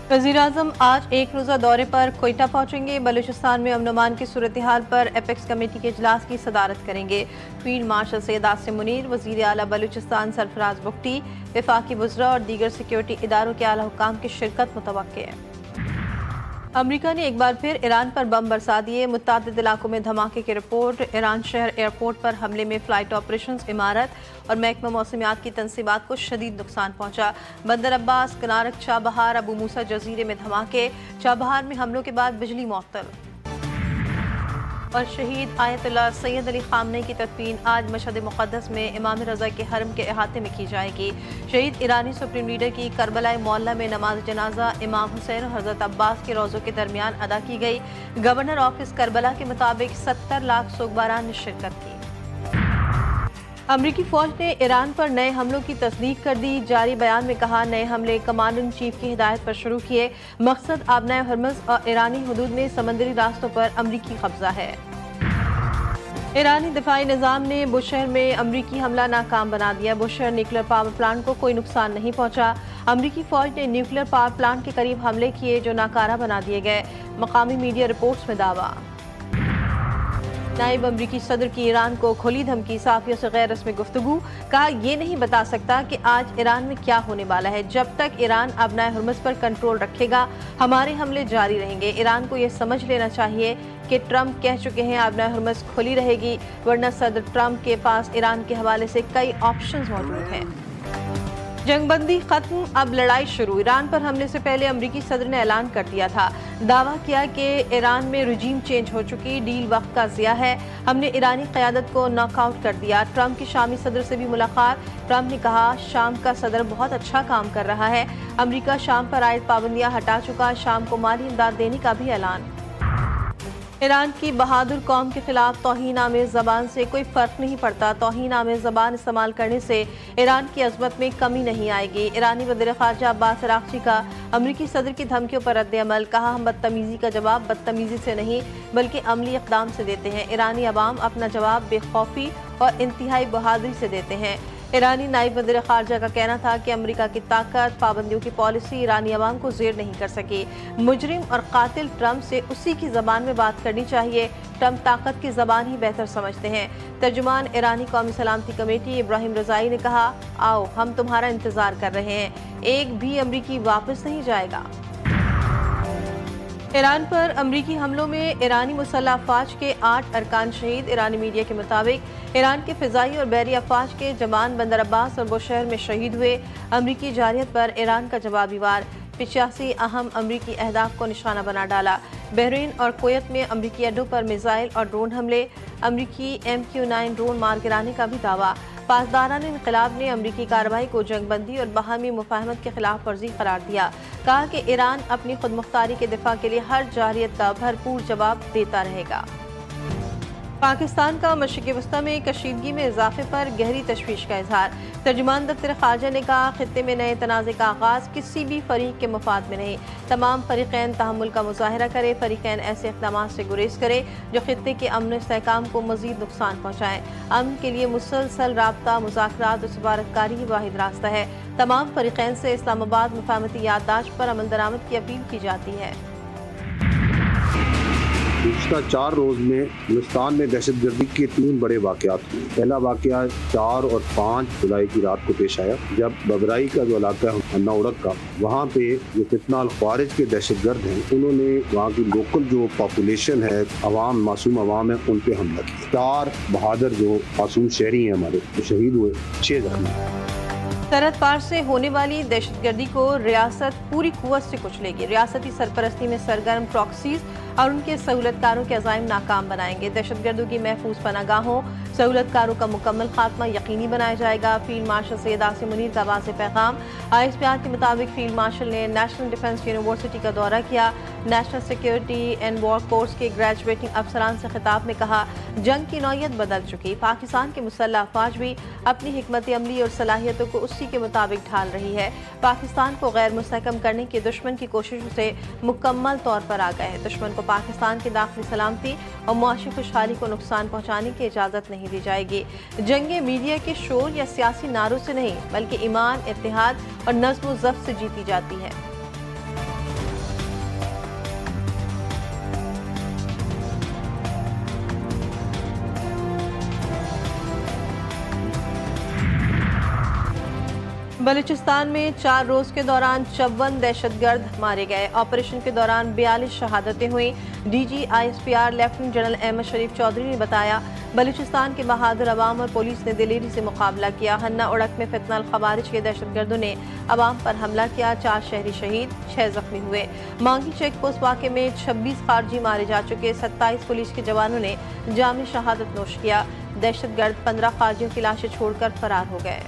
वज़ीर-ए-आज़म आज एक रोज़ा दौरे पर कोयटा पहुंचेंगे। बलूचिस्तान में अमन अमान की सूरत हाल पर एपेक्स कमेटी के इजलास की सदारत करेंगे। फील्ड मार्शल सैयद आसिम मुनीर, वज़ीर आला बलूचिस्तान सरफराज बुगटी, वफाकी वज़रा और दीगर सिक्योरिटी इदारों के आला हुक्काम की शिरकत मुतवक्के है। अमरीका ने एक बार फिर ईरान पर बम बरसा दिए। मुत्तादिद इलाकों में धमाके की रिपोर्ट। ईरान शहर एयरपोर्ट पर हमले में फ्लाइट ऑपरेशंस, इमारत और महकमा मौसमियात की तनसीबात को शदीद नुकसान पहुंचा। बंदर अब्बास, कनारक, चाबहार, अबू मूसा जजीरे में धमाके। चाबहार में हमलों के बाद बिजली मुअत्तल। और शहीद आयतुल्लाह सैयद अली खामनेई की तदफीन आज मशहद मुक़द्दस में इमाम रज़ा के हरम के अहाते में की जाएगी। शहीद ईरानी सुप्रीम लीडर की करबला मोहल्ला में नमाज जनाजा इमाम हुसैन और हज़रत अब्बास के रोज़ों के दरमियान अदा की गई। गवर्नर ऑफिस करबला के मुताबिक 70 लाख सोगवारान ने शिरकत की। अमरीकी फौज ने ईरान पर नए हमलों की तस्दीक कर दी। जारी बयान में कहा, नए हमले कमांडर इन चीफ की हिदायत पर शुरू किए। मकसद आबनाए हरमज़ और ईरानी हदूद में समंदरी रास्तों पर अमरीकी कब्जा है। ईरानी दिफाई निज़ाम ने बुशहर में अमरीकी हमला नाकाम बना दिया। बुशहर न्यूक्लियर पावर प्लांट को कोई नुकसान नहीं पहुंचा। अमरीकी फौज ने न्यूक्लियर पावर प्लांट के करीब हमले किए जो नाकारा बना दिए गए। मकामी मीडिया रिपोर्ट्स में दावा। नायब अमरीकी सदर की ईरान को खुली धमकी। साफियों से गैर रस्मी गुफ्तगू। कहा, ये नहीं बता सकता कि आज ईरान में क्या होने वाला है। जब तक ईरान अबनाए हुर्मुज़ पर कंट्रोल रखेगा हमारे हमले जारी रहेंगे। ईरान को ये समझ लेना चाहिए कि ट्रंप कह चुके हैं अबनाए हुर्मुज़ खुली रहेगी, वरना सदर ट्रंप के पास ईरान के हवाले से कई ऑप्शंस मौजूद हैं। जंगबंदी खत्म, अब लड़ाई शुरू। ईरान पर हमले से पहले अमरीकी सदर ने ऐलान कर दिया था। दावा किया कि ईरान में रजीम चेंज हो चुकी, डील वक्त का ज़िया है। हमने ईरानी क़यादत को नॉकआउट कर दिया। ट्रंप की शामी सदर से भी मुलाकात। ट्रंप ने कहा, शाम का सदर बहुत अच्छा काम कर रहा है। अमरीका शाम पर आयद पाबंदियाँ हटा चुका। शाम को माली इमदाद देने का भी ऐलान। ईरान की बहादुर कौम के खिलाफ तौहीन आमेज़ ज़बान से कोई फ़र्क नहीं पड़ता। तौहीन आमेज़ ज़बान इस्तेमाल करने से ईरान की अज़मत में कमी नहीं आएगी। ईरानी वज़ीर ख़ारजा अब्बास अराग़ची का अमरीकी सदर की धमकियों पर रद्द-ए-अमल। कहा, हम बदतमीज़ी का जवाब बदतमीज़ी से नहीं बल्कि अमली इक़दाम से देते हैं। ईरानी अवाम अपना जवाब बेखौफी और इंतहाई बहादुरी से देते हैं। ईरानी नायब वज़ीर ख़ारजा का कहना था कि अमेरिका की ताकत, पाबंदियों की पॉलिसी ईरानी अवाम को ज़ेर नहीं कर सकी। मुजरिम और कातिल ट्रंप से उसी की ज़बान में बात करनी चाहिए। ट्रंप ताकत की ज़बान ही बेहतर समझते हैं। तर्जुमान ईरानी कौमी सलामती कमेटी इब्राहिम रज़ाई ने कहा, आओ हम तुम्हारा इंतज़ार कर रहे हैं, एक भी अमरीकी वापस नहीं जाएगा। ईरान पर अमरीकी हमलों में ईरानी मुसल्लह अफ़वाज के 8 अरकान शहीद। ईरानी मीडिया के मुताबिक ईरान के फ़िज़ाई और बहरी अफ़वाज के जवान बंदर अब्बास और बुशहर में शहीद हुए। अमरीकी जारहियत पर ईरान का जवाबी वार। 85 अहम अमरीकी अहदाफ को निशाना बना डाला। बहरीन और कुवैत में अमरीकी अड्डों पर मिसाइल और ड्रोन हमले। अमरीकी MQ-9 ड्रोन मार गिराने का भी दावा। पासदारान इनक़िलाब ने अमरीकी कार्रवाई को जंगबंदी और बाहमी मुफाहमत के खिलाफ वर्जी करार दिया। कहा कि ईरान अपनी खुद मुख्तारी के दिफा के लिए हर जारहियत का भरपूर जवाब देता रहेगा। पाकिस्तान का मशरिक़ वस्ता में कशीदगी में इजाफे पर गहरी तशवीश का इजहार। तर्जुमान दफ्तर ख़ारजा ने कहा, खित्ते में नए तनाज़े का आगाज़ किसी भी फरीक के मुफाद में नहीं। तमाम फरीक़ैन तहम्मुल का मुज़ाहिरा करे। फरीक़ैन ऐसे इक़दामात से गुरेज करे जो खित्ते के अमन इस्तेहकाम को मज़ीद नुकसान पहुँचाएँ। अमन के लिए मुसलसल राब्ता, मुज़ाकरात और सफारतकारी ही वाहिद रास्ता है। तमाम फरीक़ैन से इस्लामाबाद मुफाहमती याददाश्त पर अमल दरामद की अपील की जाती है। पिछला 4 रोज़ में हिंदुस्तान में दहशतगर्दी के 3 बड़े वाक़यात हुए। पहला वाक़या 4 और 5 जुलाई की रात को पेश आया, जब बबराई का जो इलाका है अन्ना उड़क का, वहाँ पे जो फितना अल ख्वारिज के दहशतगर्द हैं, उन्होंने वहाँ की लोकल जो पॉपुलेशन है, अवाम, मासूम अवाम है, उन पे हमला किया। 4 बहादुर जो मासूम शहरी हैं हमारे, तो शहीद हुए, 6 जख्मी। सरहद पार से होने वाली दहशतगर्दी को रियासत पूरी कुव्वत से कुचलेगी। रियासती सरपरस्ती में सरगर्म प्रॉक्सीज और उनके सहूलतकारों के अज़ाइम नाकाम बनाएंगे। दहशतगर्दों की महफूज पनागाहों, सहूलतकारों का मुकम्मल खात्मा यकीनी बनाया जाएगा। फील्ड मार्शल सैयद आसिम मुनीर का वाज़ेह पैगाम। ISPR के मुताबिक फील्ड मार्शल ने नेशनल डिफेंस यूनिवर्सिटी का दौरा किया। National security and war course के ग्रेजुएटिंग अफसरान से खिताब में कहा, जंग की नौयत बदल चुकी। पाकिस्तान के मुसल्लह अफ़वाज भी अपनी हिकमत अमली और सलाहियतों को उसी के मुताबिक ढाल रही है। पाकिस्तान को गैर मुस्तहकम करने की दुश्मन की कोशिशों से मुकम्मल तौर पर आ गए हैं। दुश्मन को पाकिस्तान की दाखिली सलामती और मुआशी खुशहाली को नुकसान पहुँचाने की इजाज़त नहीं दी जाएगी। जंगे मीडिया के शोर या सियासी नारों से नहीं बल्कि ईमान, इत्तेहाद और नज़्म व ज़ब्त से जीती जाती है। बलूचिस्तान में 4 रोज के दौरान 54 दहशतगर्द मारे गए। ऑपरेशन के दौरान 42 शहादतें हुई। DG ISPR lieutenant general Ahmed Sharif Chaudhry ने बताया, बलूचिस्तान के बहादुर अवाम और पुलिस ने दिलेरी से मुकाबला किया। हन्ना उड़क में फितना अल खवारिज के दहशतगर्दों ने अवाम पर हमला किया। 4 शहरी शहीद, 6 जख्मी हुए। मांगी चेक पोस्ट वाक़े में 26 खारजी मारे जा चुके। 27 पुलिस के जवानों ने जाम शहादत नोश किया। दहशतगर्द 15 खारजियों की लाशें छोड़कर फरार हो गए।